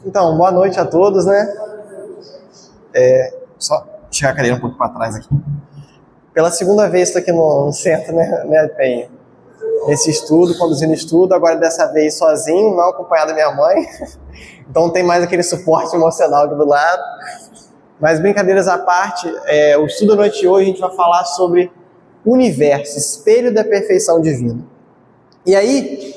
Então, boa noite a todos, né? Só tirar a cadeira um pouco para trás aqui. Pela segunda vez estou aqui no centro, né, Penha? Nesse estudo, conduzindo estudo, agora dessa vez sozinho, não acompanhado da minha mãe. Então não tem mais aquele suporte emocional aqui do lado. Mas brincadeiras à parte, o estudo da noite de hoje a gente vai falar sobre o universo, espelho da perfeição divina. E aí,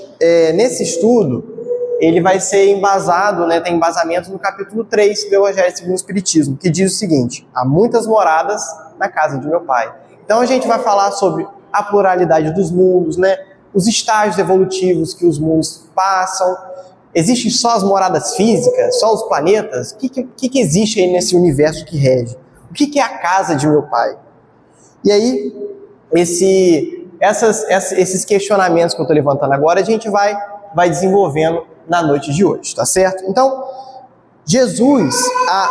nesse estudo, ele vai ser embasado, né, tem embasamento no capítulo 3 do Evangelho segundo o Espiritismo, que diz o seguinte: há muitas moradas na casa de meu Pai. Então a gente vai falar sobre a pluralidade dos mundos, né, os estágios evolutivos que os mundos passam. Existem só as moradas físicas, só os planetas? O que existe aí nesse universo que rege? O que é a casa de meu Pai? E aí, esses questionamentos que eu estou levantando agora, a gente vai desenvolvendo na noite de hoje, tá certo? Então, Jesus, há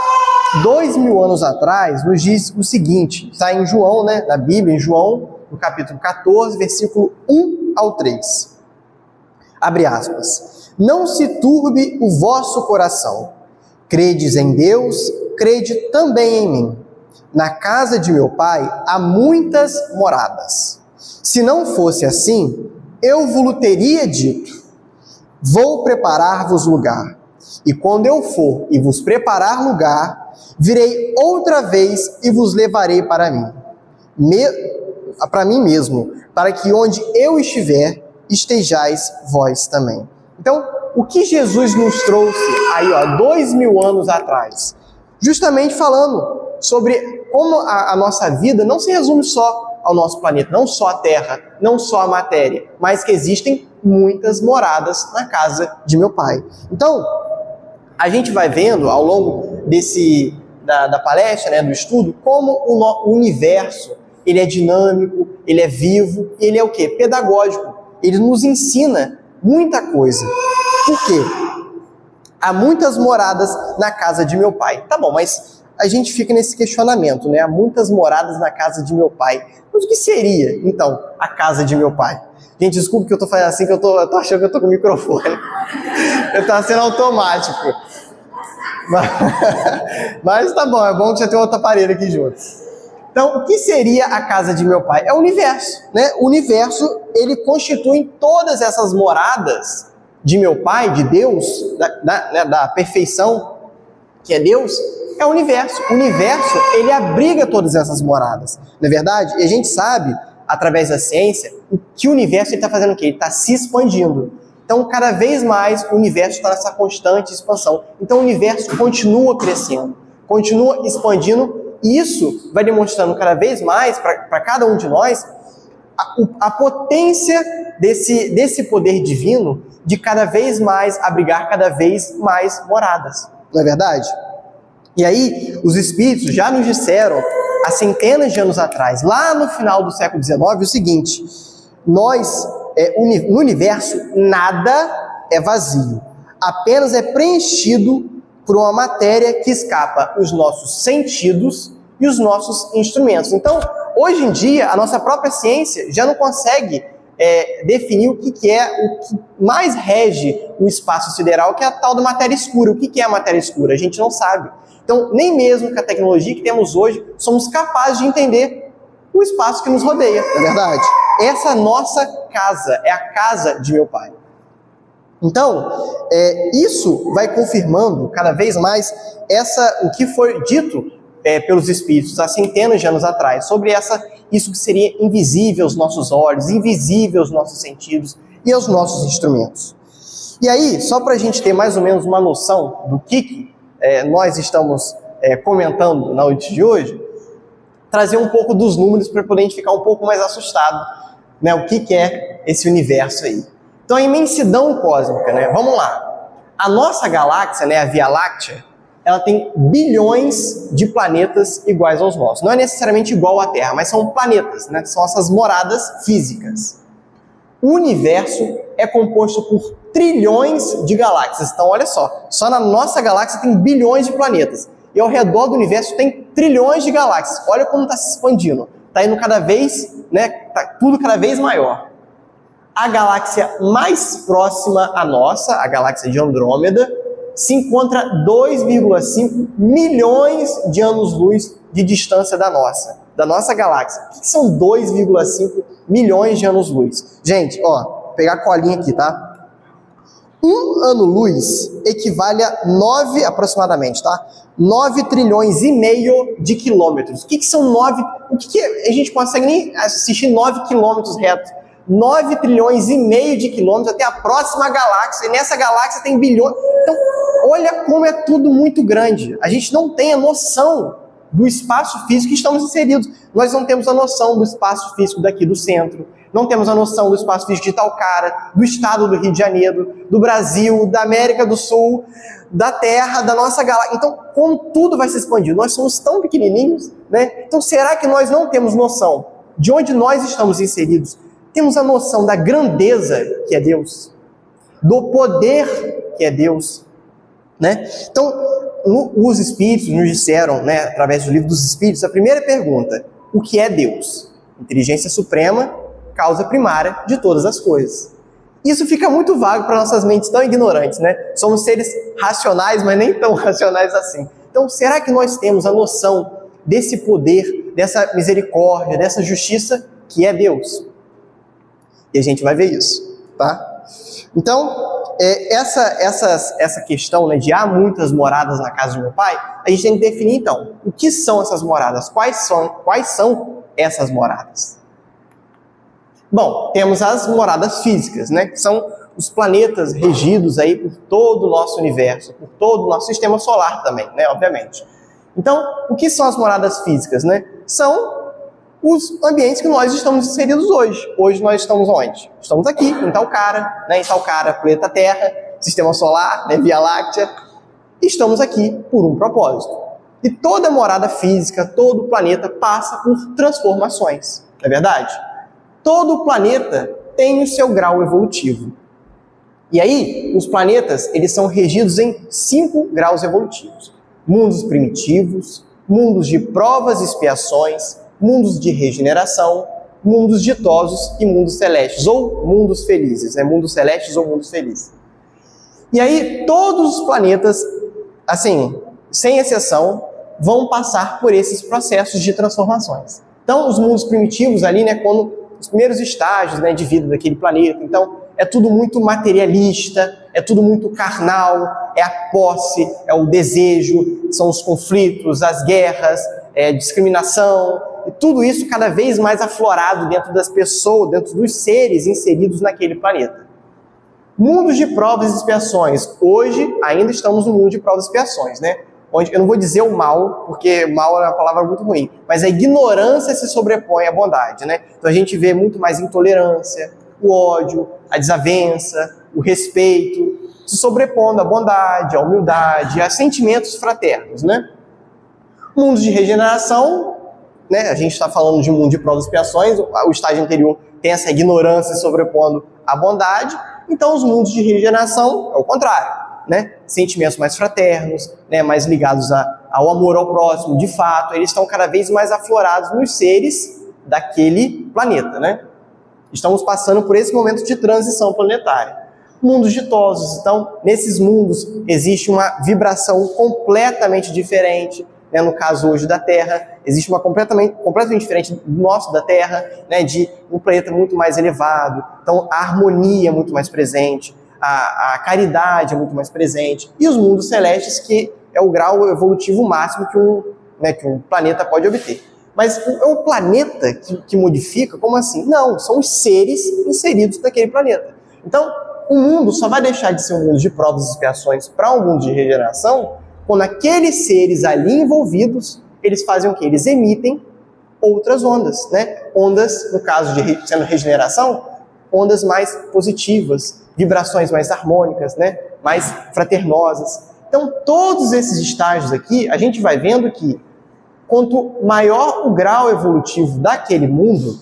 2000 anos atrás, nos diz o seguinte, está em João, né, na Bíblia, em João, no capítulo 14, versículo 1 ao 3. Abre aspas. Não se turbe o vosso coração. Credes em Deus, crede também em mim. Na casa de meu Pai há muitas moradas. Se não fosse assim, eu vos teria dito: vou preparar-vos lugar. E quando eu for e vos preparar lugar, virei outra vez e vos levarei para mim. Para mim mesmo, para que onde eu estiver, estejais vós também. Então, o que Jesus nos trouxe aí, 2000 anos atrás? Justamente falando sobre como a nossa vida não se resume só ao nosso planeta, não só a Terra, não só a matéria, mas que existem muitas moradas na casa de meu Pai. Então, a gente vai vendo ao longo da palestra, né, do estudo, como o universo ele é dinâmico, ele é vivo, ele é o quê? Pedagógico. Ele nos ensina muita coisa. Por quê? Há muitas moradas na casa de meu Pai. Tá bom, mas a gente fica nesse questionamento, né? Há muitas moradas na casa de meu Pai. Mas o que seria, então, a casa de meu Pai? Gente, desculpa que eu tô fazendo assim, que eu tô achando que eu tô com o microfone. Eu tava sendo automático. Mas tá bom, é bom que já tem outro aparelho aqui junto. Então, o que seria a casa de meu Pai? É o universo, né? O universo, ele constitui todas essas moradas de meu Pai, de Deus, da perfeição que é Deus, é o universo. O universo, ele abriga todas essas moradas, não é verdade? E a gente sabe, através da ciência, que o universo está fazendo o quê? Ele está se expandindo. Então, cada vez mais, o universo está nessa constante expansão. Então, o universo continua crescendo, continua expandindo. E isso vai demonstrando cada vez mais para cada um de nós a potência desse poder divino de cada vez mais abrigar cada vez mais moradas. Não é verdade? E aí, os espíritos já nos disseram, há centenas de anos atrás, lá no final do século XIX, o seguinte: no universo nada é vazio, apenas é preenchido por uma matéria que escapa os nossos sentidos e os nossos instrumentos. Então, hoje em dia, a nossa própria ciência já não consegue definir o que é o que mais rege o espaço sideral, que é a tal da matéria escura. O que é a matéria escura? A gente não sabe. Então, nem mesmo com a tecnologia que temos hoje, somos capazes de entender o espaço que nos rodeia, não é verdade? Essa é a nossa casa, é a casa de meu Pai. Então, isso vai confirmando cada vez mais o que foi dito pelos Espíritos há centenas de anos atrás, sobre isso que seria invisível aos nossos olhos, invisível aos nossos sentidos e aos nossos instrumentos. E aí, só para a gente ter mais ou menos uma noção do que nós estamos comentando na noite de hoje, trazer um pouco dos números para poder a gente ficar um pouco mais assustado, né, o que é esse universo aí. Então, a imensidão cósmica, né? Vamos lá. A nossa galáxia, né, a Via Láctea, ela tem bilhões de planetas iguais aos nossos. Não é necessariamente igual à Terra, mas são planetas, né? São essas moradas físicas. O universo é composto por trilhões de galáxias. Então, olha só na nossa galáxia tem bilhões de planetas. E ao redor do universo tem trilhões de galáxias. Olha como está se expandindo. Está indo cada vez, né? Tá tudo cada vez maior. A galáxia mais próxima à nossa, a galáxia de Andrômeda, se encontra a 2,5 milhões de anos-luz de distância da nossa galáxia. O que são 2,5 milhões de anos-luz? Gente, ó, vou pegar a colinha aqui, tá? Um ano-luz equivale a 9, aproximadamente, tá? 9 trilhões e meio de quilômetros. O que são 9? O que a gente consegue nem assistir 9 quilômetros reto? 9 trilhões e meio de quilômetros até a próxima galáxia. E nessa galáxia tem bilhões. Então, olha como é tudo muito grande. A gente não tem a noção do espaço físico que estamos inseridos. Nós não temos a noção do espaço físico daqui do centro. Não temos a noção do espaço físico de Talcara, do estado do Rio de Janeiro, do Brasil, da América do Sul, da Terra, da nossa galáxia. Então, como tudo vai se expandir? Nós somos tão pequenininhos, né? Então, será que nós não temos noção de onde nós estamos inseridos? Temos a noção da grandeza que é Deus, do poder que é Deus, né? Então, os Espíritos nos disseram, né, através do livro dos Espíritos, a primeira pergunta: o que é Deus? Inteligência suprema, causa primária de todas as coisas. Isso fica muito vago para nossas mentes tão ignorantes, né? Somos seres racionais, mas nem tão racionais assim. Então, será que nós temos a noção desse poder, dessa misericórdia, dessa justiça que é Deus? E a gente vai ver isso, tá? Então, essa questão, né, de há muitas moradas na casa de meu pai, a gente tem que definir, então, o que são essas moradas? Quais são essas moradas? Bom, temos as moradas físicas, né? Que são os planetas regidos aí por todo o nosso universo, por todo o nosso sistema solar também, né? Obviamente. Então, o que são as moradas físicas, né? São os ambientes que nós estamos inseridos hoje. Hoje nós estamos onde? Estamos aqui, em Talcara, né? Em Talcara, planeta Terra, sistema solar, né? Via Láctea. Estamos aqui por um propósito. E toda morada física, todo planeta passa por transformações, não é verdade? Todo o planeta tem o seu grau evolutivo. E aí, os planetas, eles são regidos em 5 graus evolutivos. Mundos primitivos, mundos de provas e expiações, mundos de regeneração, mundos ditosos e mundos celestes, ou mundos felizes, né? Mundos celestes ou mundos felizes. E aí, todos os planetas, assim, sem exceção, vão passar por esses processos de transformações. Então, os mundos primitivos ali, né, quando os primeiros estágios, né, de vida daquele planeta. Então, é tudo muito materialista, é tudo muito carnal, é a posse, é o desejo, são os conflitos, as guerras, discriminação, e tudo isso cada vez mais aflorado dentro das pessoas, dentro dos seres inseridos naquele planeta. Mundos de provas e expiações. Hoje, ainda estamos no mundo de provas e expiações, né? Onde eu não vou dizer o mal, porque mal é uma palavra muito ruim, mas a ignorância se sobrepõe à bondade, né? Então a gente vê muito mais intolerância, o ódio, a desavença, o respeito, se sobrepondo à bondade, à humildade, a sentimentos fraternos, né? Mundos de regeneração, né? A gente está falando de um mundo de provas e expiações, o estágio anterior tem essa ignorância se sobrepondo à bondade, então os mundos de regeneração é o contrário. Né? Sentimentos mais fraternos, né? Mais ligados ao amor ao próximo, de fato, eles estão cada vez mais aflorados nos seres daquele planeta, né? Estamos passando por esse momento de transição planetária. Mundos ditosos, então, nesses mundos existe uma vibração completamente diferente, né? No caso hoje da Terra, existe uma completamente diferente do nosso da Terra, né? De um planeta muito mais elevado, então a harmonia é muito mais presente, a caridade é muito mais presente, e os mundos celestes, que é o grau evolutivo máximo que um planeta pode obter. Mas é o planeta que modifica? Como assim? Não, são os seres inseridos naquele planeta. Então, o mundo só vai deixar de ser um mundo de provas e expiações para um mundo de regeneração quando aqueles seres ali envolvidos, eles fazem o quê? Eles emitem outras ondas, né? Ondas, no caso de sendo regeneração, ondas mais positivas, vibrações mais harmônicas, né? Mais fraternosas. Então, todos esses estágios aqui, a gente vai vendo que quanto maior o grau evolutivo daquele mundo,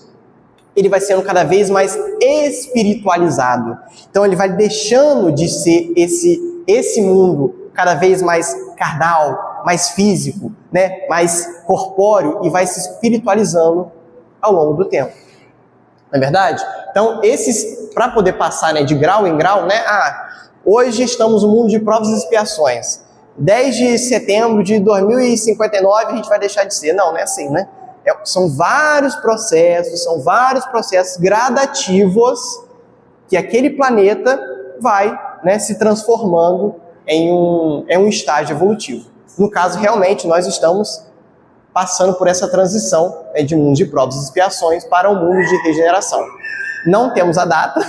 ele vai sendo cada vez mais espiritualizado. Então, ele vai deixando de ser esse mundo cada vez mais carnal, mais físico, né? Mais corpóreo, e vai se espiritualizando ao longo do tempo. Não é verdade? Então, para poder passar, né, de grau em grau, né, Hoje estamos no mundo de provas e expiações. 10 de setembro de 2059 a gente vai deixar de ser. Não é assim, né? São vários processos gradativos que aquele planeta vai, né, se transformando em um estágio evolutivo. No caso, realmente, nós estamos passando por essa transição, né, de mundo de provas e expiações para um mundo de regeneração. Não temos a data,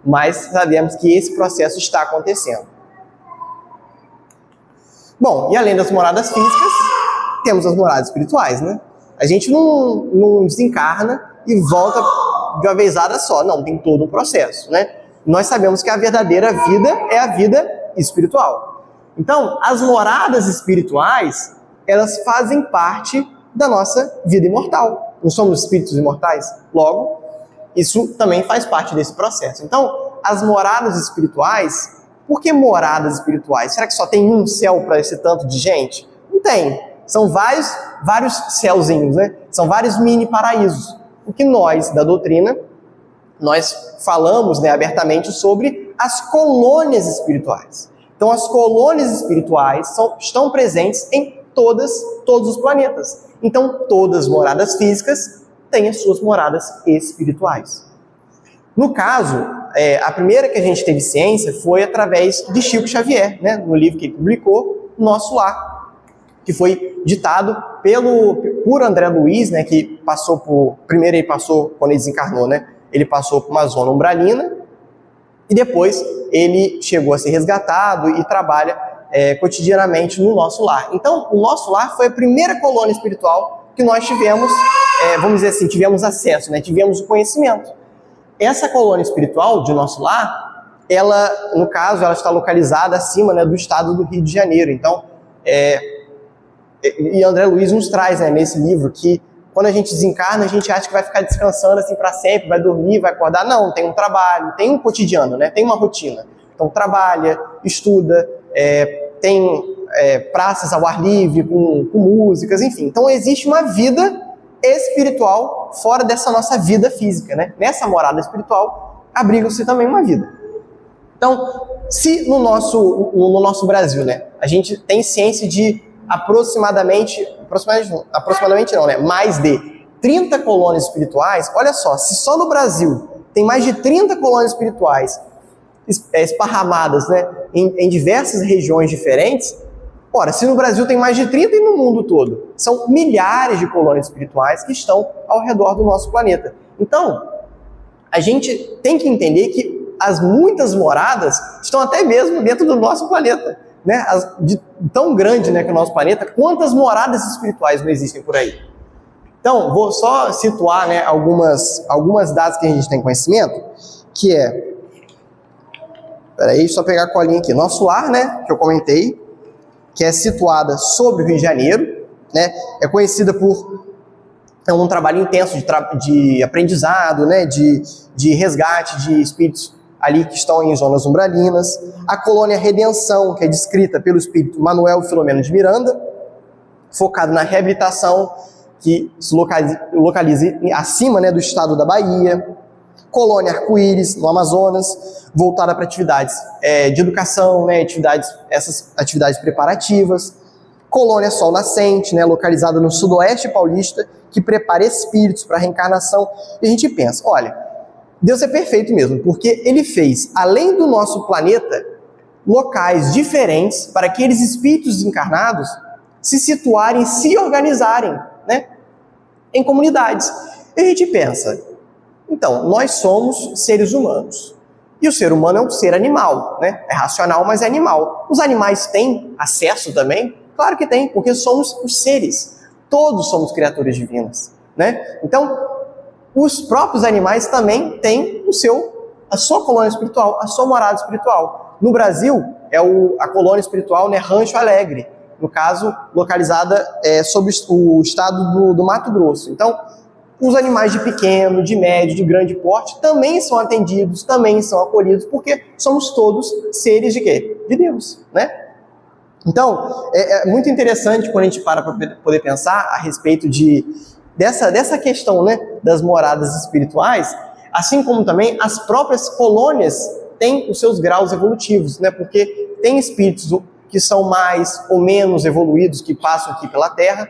mas sabemos que esse processo está acontecendo. Bom, e além das moradas físicas, temos as moradas espirituais, né? A gente não desencarna e volta de uma vezada só, não, tem todo um processo, né? Nós sabemos que a verdadeira vida é a vida espiritual. Então, as moradas espirituais, elas fazem parte da nossa vida imortal. Não somos espíritos imortais? Logo, isso também faz parte desse processo. Então, as moradas espirituais, por que moradas espirituais? Será que só tem um céu para esse tanto de gente? Não tem. São vários céuzinhos, né? São vários mini paraísos. O que nós, da doutrina, nós falamos, né, abertamente sobre as colônias espirituais. Então, as colônias espirituais estão presentes em todos os planetas. Então, todas as moradas físicas têm as suas moradas espirituais. No caso, a primeira que a gente teve ciência foi através de Chico Xavier, né, no livro que ele publicou, Nosso Lar, que foi ditado por André Luiz, né, que passou por... Primeiro ele passou, quando ele desencarnou, né, ele passou por uma zona umbralina, e depois ele chegou a ser resgatado e trabalha cotidianamente no Nosso Lar. Então, o Nosso Lar foi a primeira colônia espiritual que nós tivemos, vamos dizer assim, tivemos acesso, né, tivemos o conhecimento. Essa colônia espiritual de Nosso Lar, ela, no caso, ela está localizada acima, né, do estado do Rio de Janeiro. Então, e André Luiz nos traz, né, nesse livro que quando a gente desencarna, a gente acha que vai ficar descansando assim para sempre, vai dormir, vai acordar. Não, tem um trabalho, tem um cotidiano, né, tem uma rotina. Então, trabalha, estuda, tem praças ao ar livre, com músicas, enfim. Então, existe uma vida espiritual fora dessa nossa vida física, né? Nessa morada espiritual, abriga-se também uma vida. Então, se no nosso Brasil, né, a gente tem ciência de aproximadamente não, né, mais de 30 colônias espirituais, olha só, se só no Brasil tem mais de 30 colônias espirituais esparramadas, né, em diversas regiões diferentes, ora, se no Brasil tem mais de 30 e no mundo todo, são milhares de colônias espirituais que estão ao redor do nosso planeta. Então, a gente tem que entender que as muitas moradas estão até mesmo dentro do nosso planeta, né? Tão grande, né, que o nosso planeta, quantas moradas espirituais não existem por aí? Então, vou só situar, né, algumas dados que a gente tem conhecimento, que é... Peraí, só pegar a colinha aqui. Nosso Lar, né, que eu comentei, que é situada sobre o Rio de Janeiro, né, é conhecida por um trabalho intenso de aprendizado, né, de resgate de espíritos ali que estão em zonas umbralinas. A colônia Redenção, que é descrita pelo espírito Manuel Filomeno de Miranda, focado na reabilitação, que se localiza acima, né, do estado da Bahia. Colônia Arco-Íris, no Amazonas, voltada para atividades de educação, né, essas atividades preparativas. Colônia Sol Nascente, né, localizada no sudoeste paulista, que prepara espíritos para a reencarnação. E a gente pensa, olha, Deus é perfeito mesmo, porque Ele fez, além do nosso planeta, locais diferentes para aqueles espíritos encarnados se situarem, se organizarem, né, em comunidades. E a gente pensa, então, nós somos seres humanos. E o ser humano é um ser animal, né? É racional, mas é animal. Os animais têm acesso também? Claro que tem, porque somos os seres. Todos somos criaturas divinas, né? Então, os próprios animais também têm a sua colônia espiritual, a sua morada espiritual. No Brasil, é a colônia espiritual, né, Rancho Alegre, no caso, localizada sob o estado do Mato Grosso. Então, os animais de pequeno, de médio, de grande porte também são atendidos, também são acolhidos, porque somos todos seres de quê? De Deus, né? Então, é muito interessante quando a gente para poder pensar a respeito dessa questão, né, das moradas espirituais, assim como também as próprias colônias tem os seus graus evolutivos, né? Porque tem espíritos que são mais ou menos evoluídos, que passam aqui pela Terra,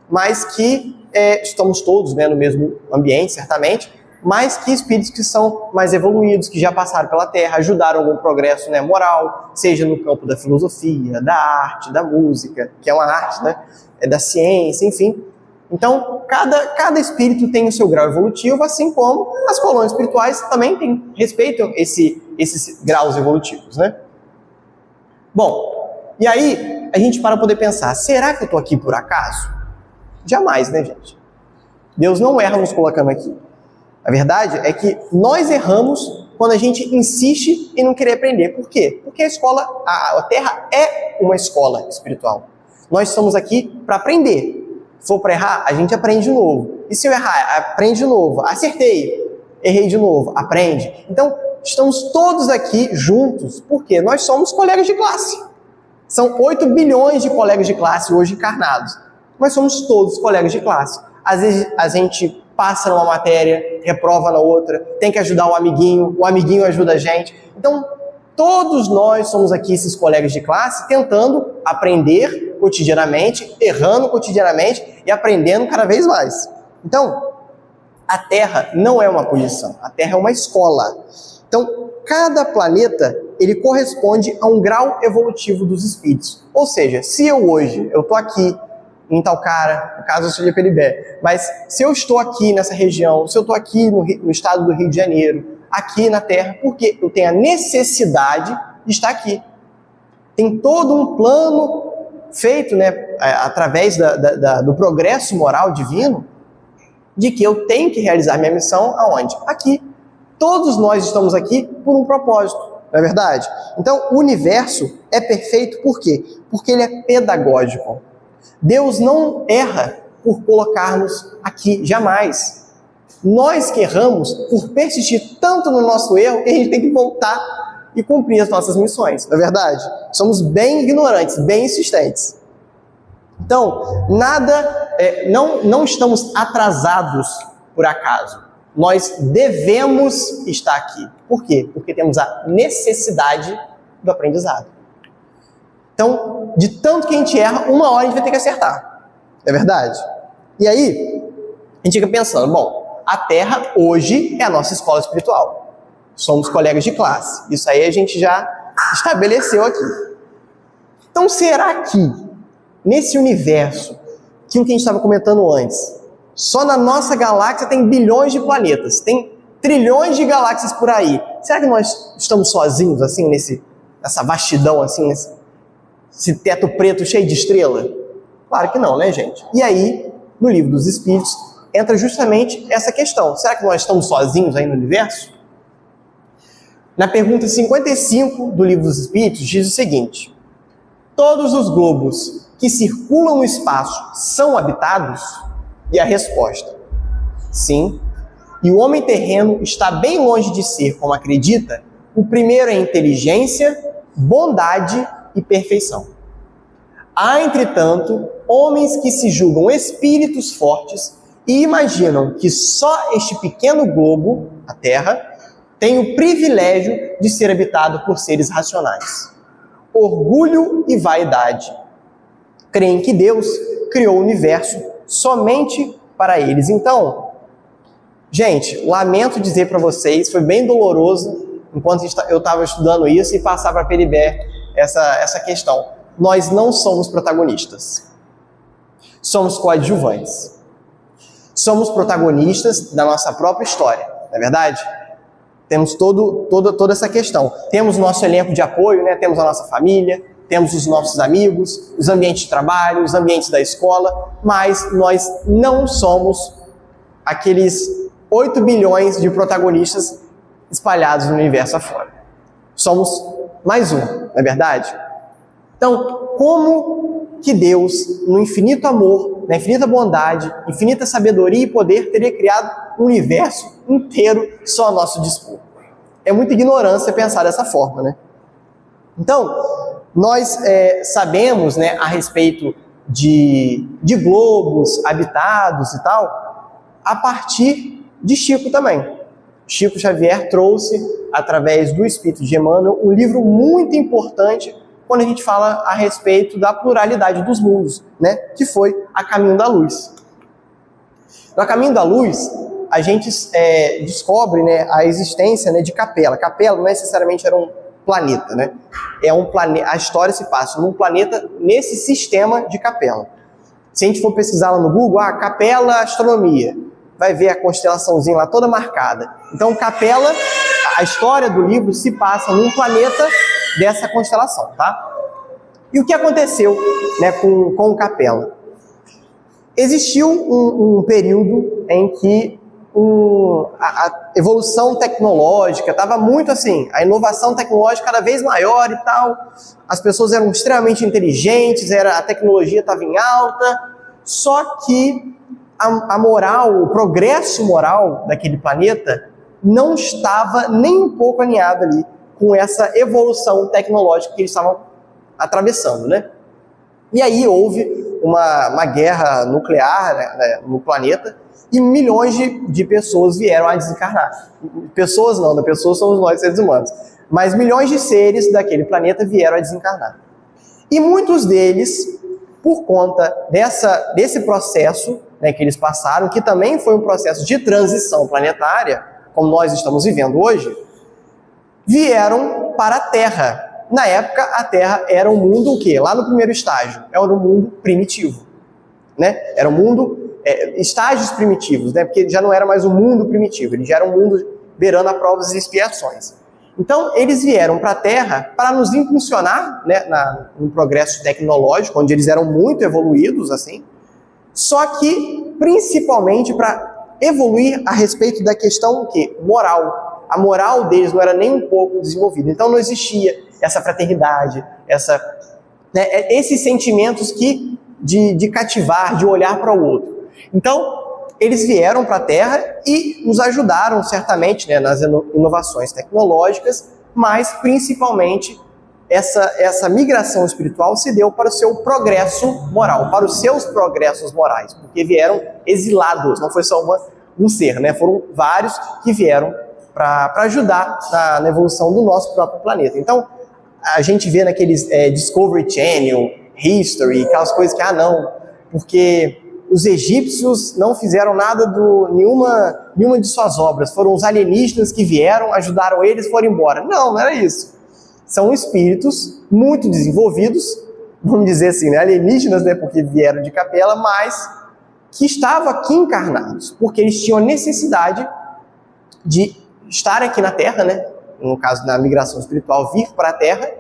mas que estamos todos, né, no mesmo ambiente, certamente, mas que espíritos que são mais evoluídos, que já passaram pela Terra, ajudaram algum progresso, né, moral, seja no campo da filosofia, da arte, da música, que é uma arte, né, da ciência, enfim. Então, cada espírito tem o seu grau evolutivo, assim como as colônias espirituais também respeitam esses graus evolutivos, né? Bom, e aí a gente para poder pensar, será que eu estou aqui por acaso? Jamais, né, gente? Deus não erra nos colocando aqui. A verdade é que nós erramos quando a gente insiste em não querer aprender. Por quê? Porque a Terra é uma escola espiritual. Nós estamos aqui para aprender. Se for para errar, a gente aprende de novo. E se eu errar, aprende de novo. Acertei, errei de novo, aprende. Então, estamos todos aqui juntos, porque nós somos colegas de classe. São 8 bilhões de colegas de classe hoje encarnados. Nós somos todos colegas de classe. Às vezes a gente passa numa matéria, reprova na outra, tem que ajudar o amiguinho ajuda a gente. Então, todos nós somos aqui esses colegas de classe tentando aprender cotidianamente, errando cotidianamente e aprendendo cada vez mais. Então, a Terra não é uma punição, a Terra é uma escola. Então, cada planeta, ele corresponde a um grau evolutivo dos espíritos. Ou seja, se eu estou aqui em Talcara, no caso eu sou de Peribé, mas se eu estou aqui nessa região, se eu estou aqui no estado do Rio de Janeiro, aqui na Terra, porque eu tenho a necessidade de estar aqui. Tem todo um plano feito, né, através do progresso moral divino, de que eu tenho que realizar minha missão aonde? Aqui. Todos nós estamos aqui por um propósito, não é verdade? Então, o universo é perfeito por quê? Porque ele é pedagógico. Deus não erra por colocar-nos aqui, jamais. Nós que erramos por persistir tanto no nosso erro que a gente tem que voltar e cumprir as nossas missões, não é verdade? Somos bem ignorantes, bem insistentes. Então, não estamos atrasados por acaso. Nós devemos estar aqui. Por quê? Porque temos a necessidade do aprendizado. Então, de tanto que a gente erra, uma hora a gente vai ter que acertar. É verdade? E aí, a gente fica pensando, bom, a Terra hoje é a nossa escola espiritual. Somos colegas de classe. Isso aí a gente já estabeleceu aqui. Então, será que nesse universo, aquilo que a gente estava comentando antes, só na nossa galáxia tem bilhões de planetas, tem trilhões de galáxias por aí. Será que nós estamos sozinhos, assim, nessa vastidão, assim, esse teto preto cheio de estrela? Claro que não, né, gente? E aí, no Livro dos Espíritos, entra justamente essa questão. Será que nós estamos sozinhos aí no universo? Na pergunta 55 do Livro dos Espíritos, diz o seguinte: todos os globos que circulam no espaço são habitados? E a resposta: sim. E o homem terreno está bem longe de ser, como acredita, o primeiro em inteligência, bondade e perfeição. Há, entretanto, homens que se julgam espíritos fortes e imaginam que só este pequeno globo, a Terra, tem o privilégio de ser habitado por seres racionais. Orgulho e vaidade. Creem que Deus criou o universo somente para eles. Então, gente, lamento dizer para vocês, foi bem doloroso enquanto eu estava estudando isso e passar para Peribé essa questão. Nós não somos protagonistas. Somos coadjuvantes. Somos protagonistas da nossa própria história, não é verdade? Temos toda essa questão. Temos o nosso elenco de apoio, né? Temos a nossa família, temos os nossos amigos, os ambientes de trabalho, os ambientes da escola, mas nós não somos aqueles 8 bilhões de protagonistas espalhados no universo afora. Somos mais um, não é verdade? Então, como que Deus, no infinito amor, na infinita bondade, infinita sabedoria e poder, teria criado um universo inteiro só a nosso dispor? É muita ignorância pensar dessa forma, né? Então, nós sabemos, né, a respeito de globos habitados e tal, a partir de Chico também. Chico Xavier trouxe, através do Espírito de Emmanuel, um livro muito importante quando a gente fala a respeito da pluralidade dos mundos, né? Que foi A Caminho da Luz. No A Caminho da Luz, a gente descobre, né, a existência, né, de Capela. Capela não necessariamente era um planeta, né? A história se passa num planeta nesse sistema de Capela. Se a gente for pesquisar lá no Google, Capela Astronomia, vai ver a constelaçãozinha lá toda marcada. Então, Capela, a história do livro se passa num planeta dessa constelação, tá? E o que aconteceu, né, com Capela? Existiu um período em que a evolução tecnológica estava muito assim, a inovação tecnológica cada vez maior e tal, as pessoas eram extremamente inteligentes, a tecnologia estava em alta, só que a moral, o progresso moral daquele planeta não estava nem um pouco alinhado ali com essa evolução tecnológica que eles estavam atravessando, né? E aí houve uma guerra nuclear, né, no planeta, e milhões de pessoas vieram a desencarnar. Pessoas não, né? Pessoas somos nós, seres humanos. Mas milhões de seres daquele planeta vieram a desencarnar. E muitos deles, por conta desse processo, né, que eles passaram, que também foi um processo de transição planetária, como nós estamos vivendo hoje, vieram para a Terra. Na época, a Terra era um mundo o quê? Lá no primeiro estágio, era um mundo primitivo, né? Era um mundo, estágios primitivos, né? Porque já não era mais um mundo primitivo, ele já era um mundo beirando a provas e expiações. Então, eles vieram para a Terra para nos impulsionar, né, no progresso tecnológico, onde eles eram muito evoluídos, assim, só que, principalmente, para evoluir a respeito da questão o quê? Moral. A moral deles não era nem um pouco desenvolvida. Então, não existia essa fraternidade, né, esses sentimentos de cativar, de olhar para o outro. Então, eles vieram para a Terra e nos ajudaram, certamente, né, nas inovações tecnológicas, mas, principalmente, essa migração espiritual se deu para o seu progresso moral, para os seus progressos morais, porque vieram exilados, não foi só um ser, né, foram vários que vieram para ajudar na evolução do nosso próprio planeta. Então, a gente vê naqueles Discovery Channel, History, aquelas coisas que, não, porque os egípcios não fizeram nada, nenhuma de suas obras, foram os alienígenas que vieram, ajudaram eles e foram embora. Não era isso. São espíritos muito desenvolvidos, vamos dizer assim, né, alienígenas, né, porque vieram de Capela, mas que estavam aqui encarnados, porque eles tinham necessidade de estar aqui na Terra, né, no caso da migração espiritual, vir para a Terra,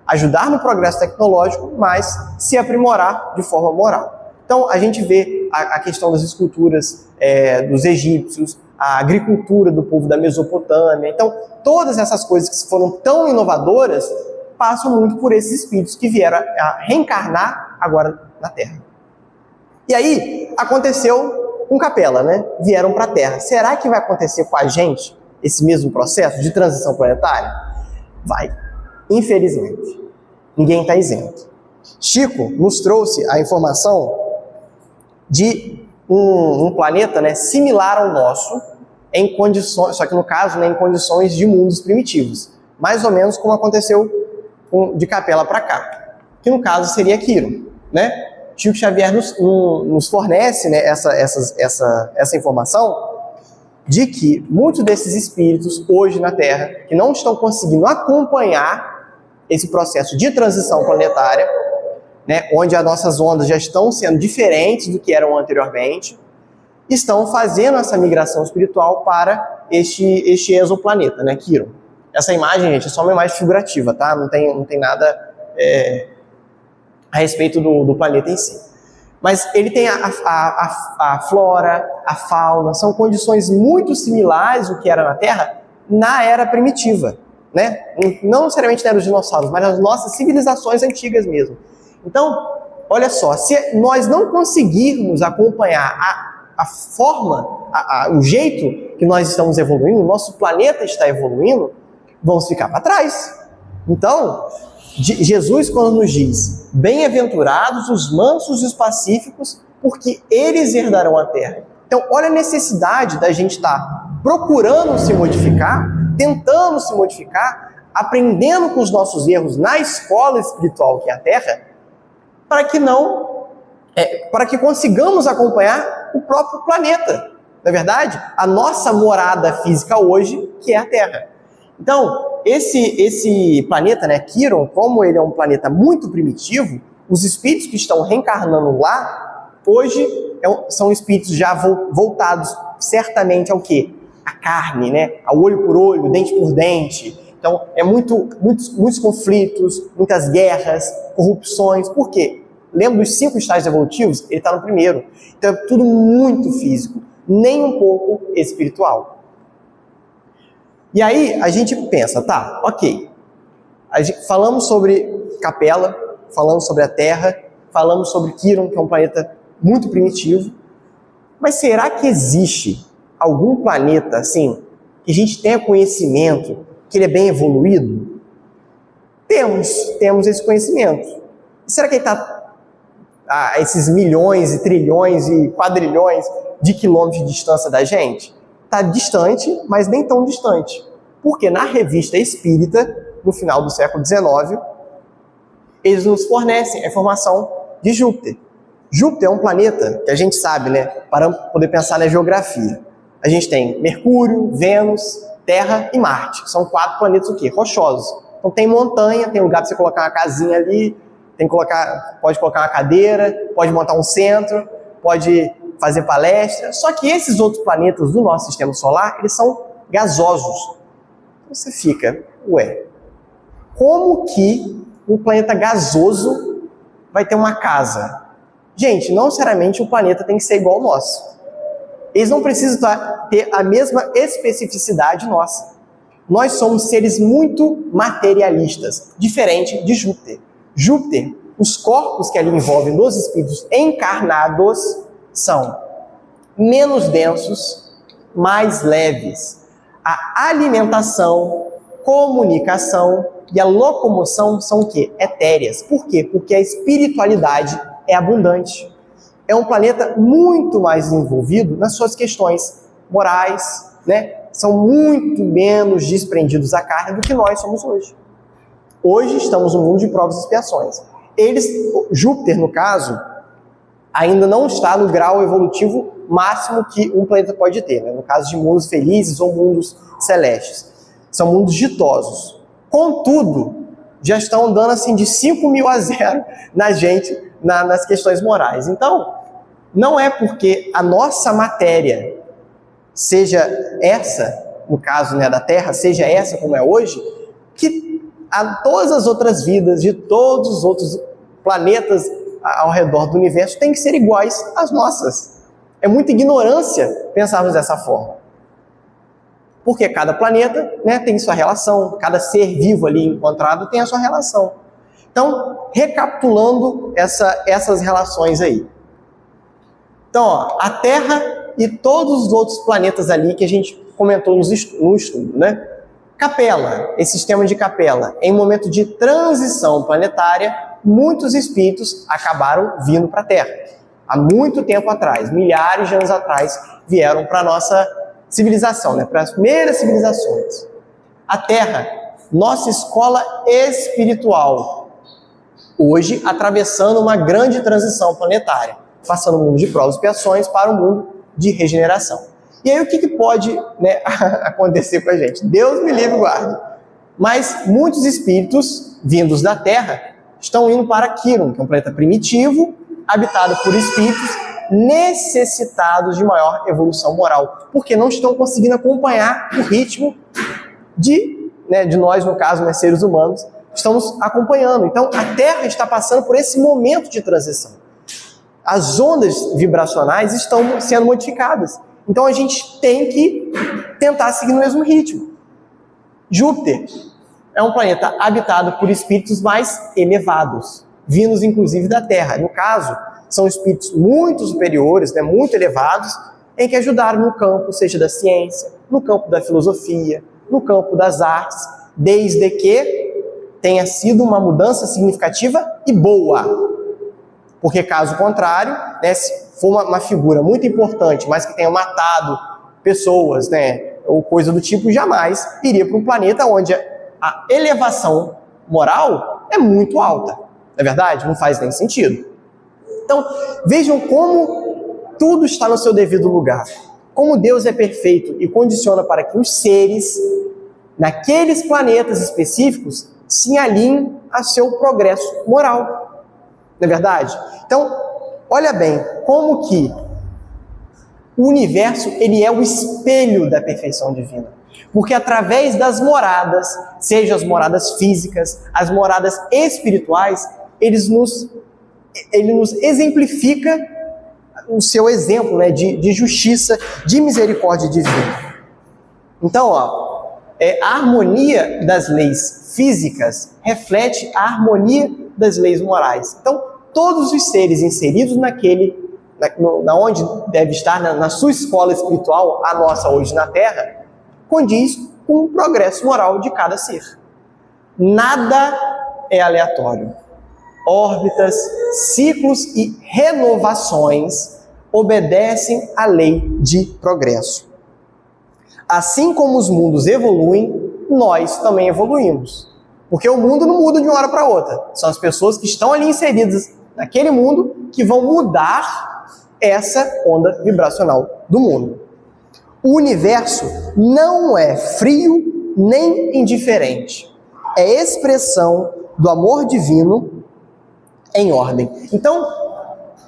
ajudar no progresso tecnológico, mas se aprimorar de forma moral. Então, a gente vê a questão das esculturas dos egípcios, a agricultura do povo da Mesopotâmia. Então, todas essas coisas que foram tão inovadoras passam muito por esses espíritos que vieram a reencarnar agora na Terra. E aí, aconteceu com Capela, né? Vieram para a Terra. Será que vai acontecer com a gente esse mesmo processo de transição planetária? Vai. Infelizmente. Ninguém está isento. Chico nos trouxe a informação de um planeta, né, similar ao nosso, em condições, só que no caso, né, em condições de mundos primitivos. Mais ou menos como aconteceu de Capela para cá. Que no caso seria Quiron, né? Chico Xavier nos fornece, né, essa informação de que muitos desses espíritos hoje na Terra, que não estão conseguindo acompanhar esse processo de transição planetária, né, onde as nossas ondas já estão sendo diferentes do que eram anteriormente, estão fazendo essa migração espiritual para este exoplaneta, né, Quiron. Essa imagem, gente, é só uma imagem figurativa, tá? Não tem nada a respeito do planeta em si. Mas ele tem a flora, a fauna, são condições muito similares ao que era na Terra na era primitiva, né? Não necessariamente na era dos dinossauros, mas nas nossas civilizações antigas mesmo. Então, olha só, se nós não conseguirmos acompanhar a forma, o jeito que nós estamos evoluindo, o nosso planeta está evoluindo, vamos ficar para trás. Então, Jesus, quando nos diz, bem-aventurados os mansos e os pacíficos, porque eles herdarão a terra. Então, olha a necessidade da gente estar procurando se modificar, tentando se modificar, aprendendo com os nossos erros na escola espiritual que é a Terra, para que consigamos acompanhar o próprio planeta. Na verdade, a nossa morada física hoje, que é a Terra. Então, esse planeta, né, Quiron, como ele é um planeta muito primitivo, os espíritos que estão reencarnando lá, hoje, são espíritos já voltados certamente ao quê? A carne, né? Ao olho por olho, dente por dente. Então, muitos conflitos, muitas guerras, corrupções. Por quê? Lembra dos 5 estágios evolutivos? Ele está no primeiro. Então, é tudo muito físico, nem um pouco espiritual. E aí, a gente pensa, tá, ok. Falamos sobre Capela, falamos sobre a Terra, falamos sobre Quiron, que é um planeta muito primitivo. Mas será que existe algum planeta, assim, que a gente tenha conhecimento, que ele é bem evoluído? Temos esse conhecimento. E será que ele está a esses milhões e trilhões e quadrilhões de quilômetros de distância da gente? Está distante, mas nem tão distante. Porque na Revista Espírita, no final do século XIX, eles nos fornecem a informação de Júpiter. Júpiter é um planeta que a gente sabe, né, para poder pensar na geografia. A gente tem Mercúrio, Vênus, Terra e Marte. São 4 planetas o quê? Rochosos. Então tem montanha, tem lugar para você colocar uma casinha ali, pode colocar uma cadeira, pode montar um centro, pode fazer palestra. Só que esses outros planetas do nosso sistema solar, eles são gasosos. Então você fica, como que um planeta gasoso vai ter uma casa? Gente, não necessariamente o planeta tem que ser igual ao nosso. Eles não precisam ter a mesma especificidade nossa. Nós somos seres muito materialistas, diferente de Júpiter. Júpiter, os corpos que ali envolvem dos espíritos encarnados são menos densos, mais leves. A alimentação, comunicação e a locomoção são o quê? Etéreas. Por quê? Porque a espiritualidade é abundante. É um planeta muito mais desenvolvido nas suas questões morais, né? São muito menos desprendidos da carne do que nós somos hoje. Hoje estamos no mundo de provas e expiações. Júpiter, no caso, ainda não está no grau evolutivo máximo que um planeta pode ter, né? No caso de mundos felizes ou mundos celestes. São mundos ditosos. Contudo, já estão andando assim de 5.000 a 0 na gente, nas questões morais. Então, não é porque a nossa matéria seja essa, no caso, né, da Terra, seja essa como é hoje, que todas as outras vidas de todos os outros planetas ao redor do universo têm que ser iguais às nossas. É muita ignorância pensarmos dessa forma. Porque cada planeta, né, tem sua relação, cada ser vivo ali encontrado tem a sua relação. Então, recapitulando essas relações aí. Então, ó, a Terra e todos os outros planetas ali que a gente comentou no estudo, né? Capela, esse sistema de Capela, em momento de transição planetária, muitos espíritos acabaram vindo para a Terra. Há muito tempo atrás, milhares de anos atrás, vieram para a nossa civilização, né? Para as primeiras civilizações. A Terra, nossa escola espiritual, hoje atravessando uma grande transição planetária, passando o mundo de provas e expiações para o mundo de regeneração. E aí o que pode, né, acontecer com a gente? Deus me livre e guarde. Mas muitos espíritos vindos da Terra estão indo para Quiron, que é um planeta primitivo, habitado por espíritos necessitados de maior evolução moral, porque não estão conseguindo acompanhar o ritmo de nós, no caso, né, seres humanos, estamos acompanhando. Então, a Terra está passando por esse momento de transição. As ondas vibracionais estão sendo modificadas. Então, a gente tem que tentar seguir no mesmo ritmo. Júpiter é um planeta habitado por espíritos mais elevados, vindos inclusive da Terra. No caso, são espíritos muito superiores, né, muito elevados, em que ajudaram no campo, seja da ciência, no campo da filosofia, no campo das artes, desde que tenha sido uma mudança significativa e boa. Porque caso contrário, né, se for uma figura muito importante, mas que tenha matado pessoas, né, ou coisa do tipo, jamais iria para um planeta onde a elevação moral é muito alta. Não é verdade? Não faz nem sentido. Então, vejam como tudo está no seu devido lugar. Como Deus é perfeito e condiciona para que os seres, naqueles planetas específicos, se alinhem a seu progresso moral. Não é verdade? Então, olha bem, como que o universo ele é o espelho da perfeição divina. Porque através das moradas, seja as moradas físicas, as moradas espirituais, ele nos exemplifica o seu exemplo, né, de justiça, de misericórdia divina. Então, a harmonia das leis físicas reflete a harmonia das leis morais. Então, todos os seres inseridos onde deve estar, na sua escola espiritual, a nossa hoje na Terra, condiz com o progresso moral de cada ser. Nada é aleatório. Órbitas, ciclos e renovações obedecem à lei de progresso. Assim como os mundos evoluem, nós também evoluímos. Porque o mundo não muda de uma hora para outra. São as pessoas que estão ali inseridas naquele mundo que vão mudar essa onda vibracional do mundo. O universo não é frio nem indiferente. É expressão do amor divino em ordem. Então,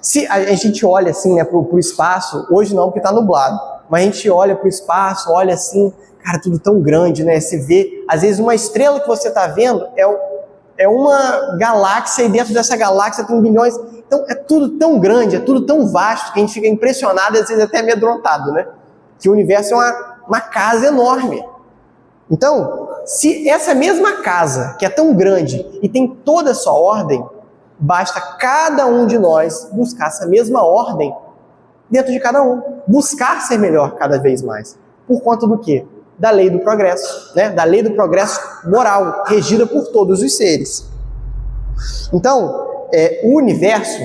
se a gente olha assim, né, para o espaço, hoje não, porque está nublado, mas a gente olha para o espaço, olha assim, cara, tudo tão grande, né? Você vê, às vezes, uma estrela que você está vendo é uma galáxia, e dentro dessa galáxia tem bilhões. Então, é tudo tão grande, é tudo tão vasto, que a gente fica impressionado, às vezes até amedrontado, né? Que o universo é uma casa enorme. Então, se essa mesma casa, que é tão grande e tem toda a sua ordem, basta cada um de nós buscar essa mesma ordem dentro de cada um. Buscar ser melhor cada vez mais. Por conta do quê? Da lei do progresso, né? Da lei do progresso moral, regida por todos os seres. Então, o universo,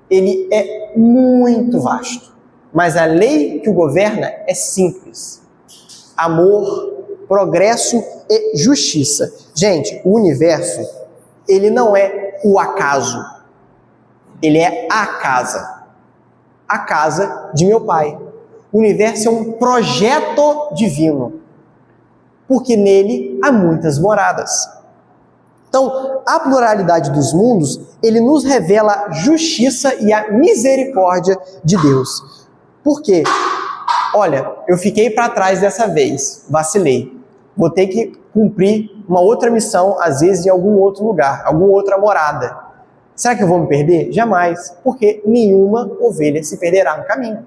ele é muito vasto. Mas a lei que o governa é simples. Amor, progresso e justiça. Gente, o universo, ele não é o acaso. Ele é a casa. A casa de meu Pai. O universo é um projeto divino. Porque nele há muitas moradas. Então, a pluralidade dos mundos, ele nos revela a justiça e a misericórdia de Deus. Por quê? Olha, eu fiquei para trás dessa vez, vacilei. Vou ter que cumprir uma outra missão, às vezes em algum outro lugar, alguma outra morada. Será que eu vou me perder? Jamais, porque nenhuma ovelha se perderá no caminho.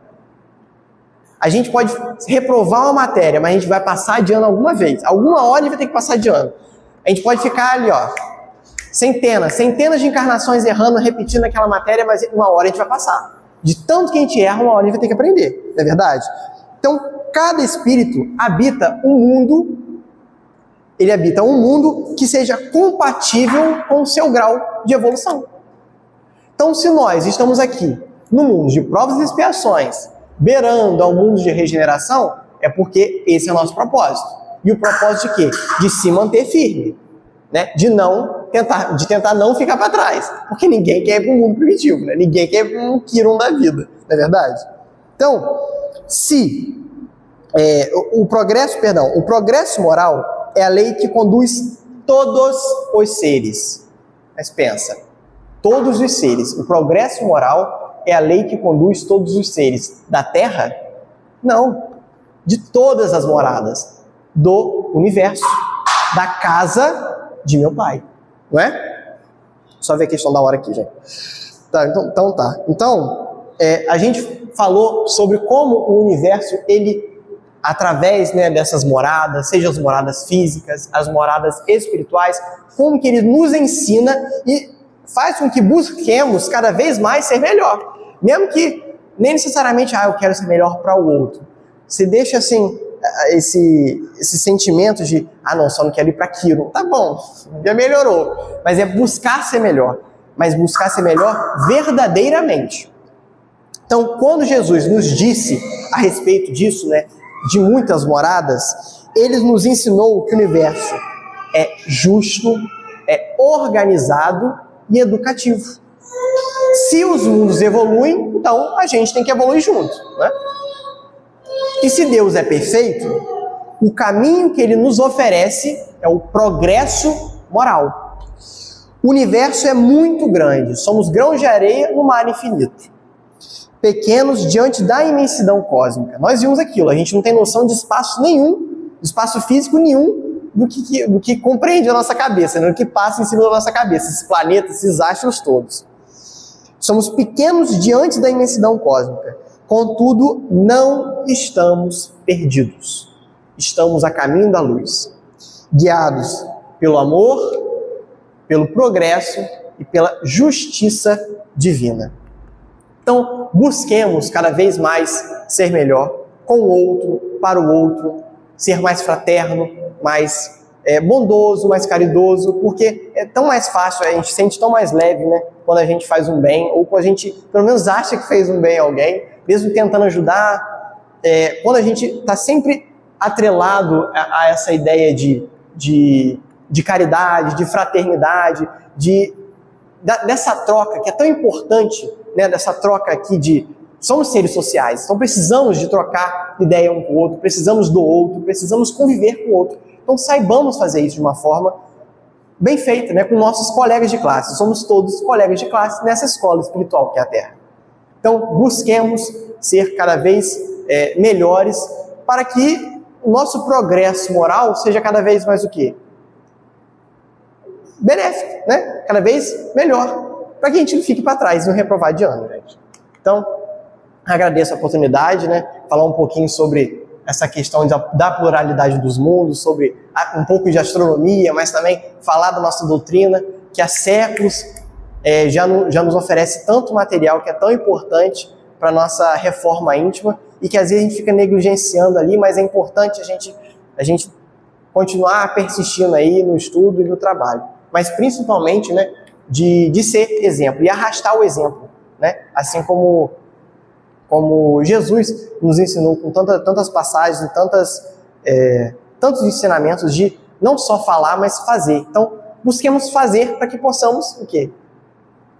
A gente pode reprovar uma matéria, mas a gente vai passar de ano alguma vez. Alguma hora a gente vai ter que passar de ano. A gente pode ficar ali, centenas de encarnações errando, repetindo aquela matéria, mas uma hora a gente vai passar. De tanto que a gente erra, uma hora a gente vai ter que aprender, não é verdade? Então, cada espírito habita um mundo que seja compatível com o seu grau de evolução. Então, se nós estamos aqui no mundo de provas e expiações, beirando ao mundo de regeneração, é porque esse é o nosso propósito. E o propósito de quê? De se manter firme, né? De tentar não ficar para trás, porque ninguém quer ir para um mundo primitivo, né? Ninguém quer ir para um Kiron da vida, não é verdade? Então, o progresso moral é a lei que conduz todos os seres. Mas pensa, todos os seres. O progresso moral é a lei que conduz todos os seres da Terra? Não, de todas as moradas do universo, da casa de meu Pai, não é? Só ver a questão da hora aqui, gente. Tá. Então, a gente falou sobre como o universo, ele, através, né, dessas moradas, seja as moradas físicas, as moradas espirituais, como que ele nos ensina e faz com que busquemos cada vez mais ser melhor. Mesmo que nem necessariamente, eu quero ser melhor para o outro. Você deixa assim, esse sentimento de, não, só não quero ir para aquilo. Tá bom, já melhorou. Mas é buscar ser melhor. Mas buscar ser melhor verdadeiramente. Então, quando Jesus nos disse a respeito disso, né, de muitas moradas, ele nos ensinou que o universo é justo, é organizado e educativo. Se os mundos evoluem, então a gente tem que evoluir junto, né? E se Deus é perfeito, o caminho que ele nos oferece é o progresso moral. O universo é muito grande, somos grãos de areia no mar infinito, pequenos diante da imensidão cósmica. Nós vimos aquilo, a gente não tem noção de espaço nenhum, de espaço físico nenhum, do que compreende a nossa cabeça, né? Do que passa em cima da nossa cabeça, esses planetas, esses astros todos. Somos pequenos diante da imensidão cósmica, contudo, não estamos perdidos. Estamos a caminho da luz, guiados pelo amor, pelo progresso e pela justiça divina. Então, busquemos cada vez mais ser melhor com o outro, para o outro, ser mais fraterno, mais bondoso, mais caridoso, porque é tão mais fácil, a gente se sente tão mais leve, né, quando a gente faz um bem, ou quando a gente, pelo menos, acha que fez um bem a alguém, mesmo tentando ajudar, quando a gente está sempre atrelado a essa ideia de caridade, de fraternidade, dessa troca que é tão importante, né, dessa troca aqui somos seres sociais, então precisamos de trocar ideia um com o outro, precisamos do outro, precisamos conviver com o outro. Então saibamos fazer isso de uma forma bem feita, né, com nossos colegas de classe. Somos todos colegas de classe nessa escola espiritual que é a Terra. Então busquemos ser cada vez melhores para que o nosso progresso moral seja cada vez mais o quê? Benéfico, né? Cada vez melhor, para que a gente não fique para trás e não reprovar de ano, gente. Então, agradeço a oportunidade, né? Falar um pouquinho sobre essa questão da pluralidade dos mundos, sobre um pouco de astronomia, mas também falar da nossa doutrina, que há séculos já nos oferece tanto material que é tão importante para a nossa reforma íntima e que às vezes a gente fica negligenciando ali, mas é importante a gente continuar persistindo aí no estudo e no trabalho. Mas principalmente, né, de ser exemplo e arrastar o exemplo, né? Assim como Jesus nos ensinou com tantas passagens e tantos ensinamentos de não só falar, mas fazer. Então, busquemos fazer para que possamos o quê?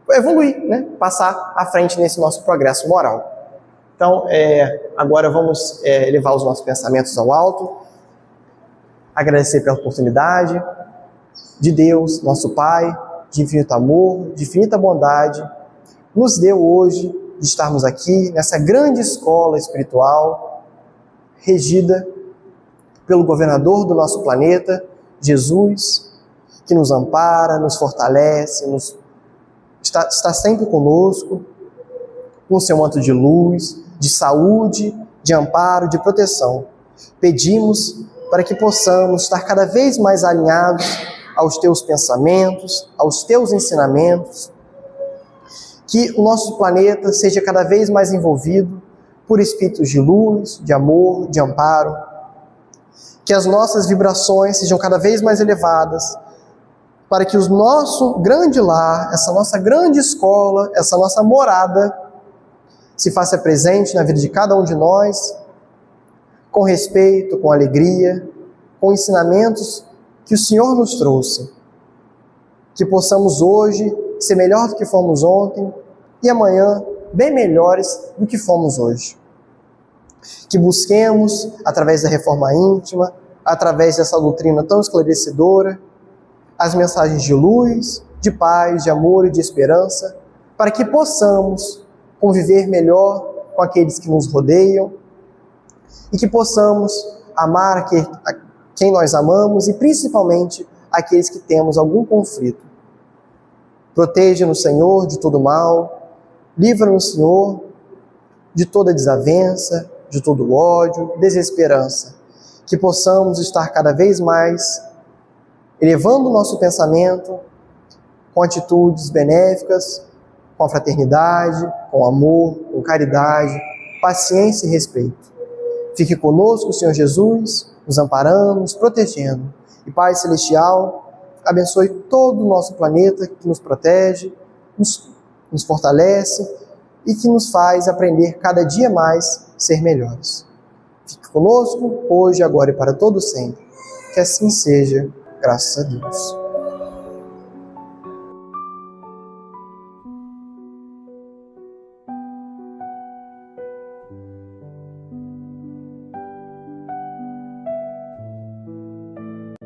Evoluir, né? Passar à frente nesse nosso progresso moral. Então, agora vamos elevar os nossos pensamentos ao alto, agradecer pela oportunidade de Deus, nosso Pai, de infinito amor, de infinita bondade, nos deu hoje de estarmos aqui nessa grande escola espiritual, regida pelo governador do nosso planeta, Jesus, que nos ampara, nos fortalece, está sempre conosco, com o seu manto de luz, de saúde, de amparo, de proteção. Pedimos para que possamos estar cada vez mais alinhados aos teus pensamentos, aos teus ensinamentos, que o nosso planeta seja cada vez mais envolvido por espíritos de luz, de amor, de amparo, que as nossas vibrações sejam cada vez mais elevadas, para que o nosso grande lar, essa nossa grande escola, essa nossa morada, se faça presente na vida de cada um de nós, com respeito, com alegria, com ensinamentos que o Senhor nos trouxe, que possamos hoje ser melhor do que fomos ontem e amanhã bem melhores do que fomos hoje. Que busquemos, através da reforma íntima, através dessa doutrina tão esclarecedora, as mensagens de luz, de paz, de amor e de esperança, para que possamos conviver melhor com aqueles que nos rodeiam e que possamos amar a quem nós amamos e principalmente aqueles que temos algum conflito. Proteja-nos, Senhor, de todo mal, livra-nos, Senhor, de toda desavença, de todo ódio, desesperança, que possamos estar cada vez mais elevando o nosso pensamento com atitudes benéficas, com a fraternidade, com amor, com caridade, paciência e respeito. Fique conosco, Senhor Jesus, nos amparando, nos protegendo. E Pai Celestial, abençoe todo o nosso planeta que nos protege, nos fortalece e que nos faz aprender cada dia mais a ser melhores. Fique conosco, hoje, agora e para todo sempre. Que assim seja, graças a Deus.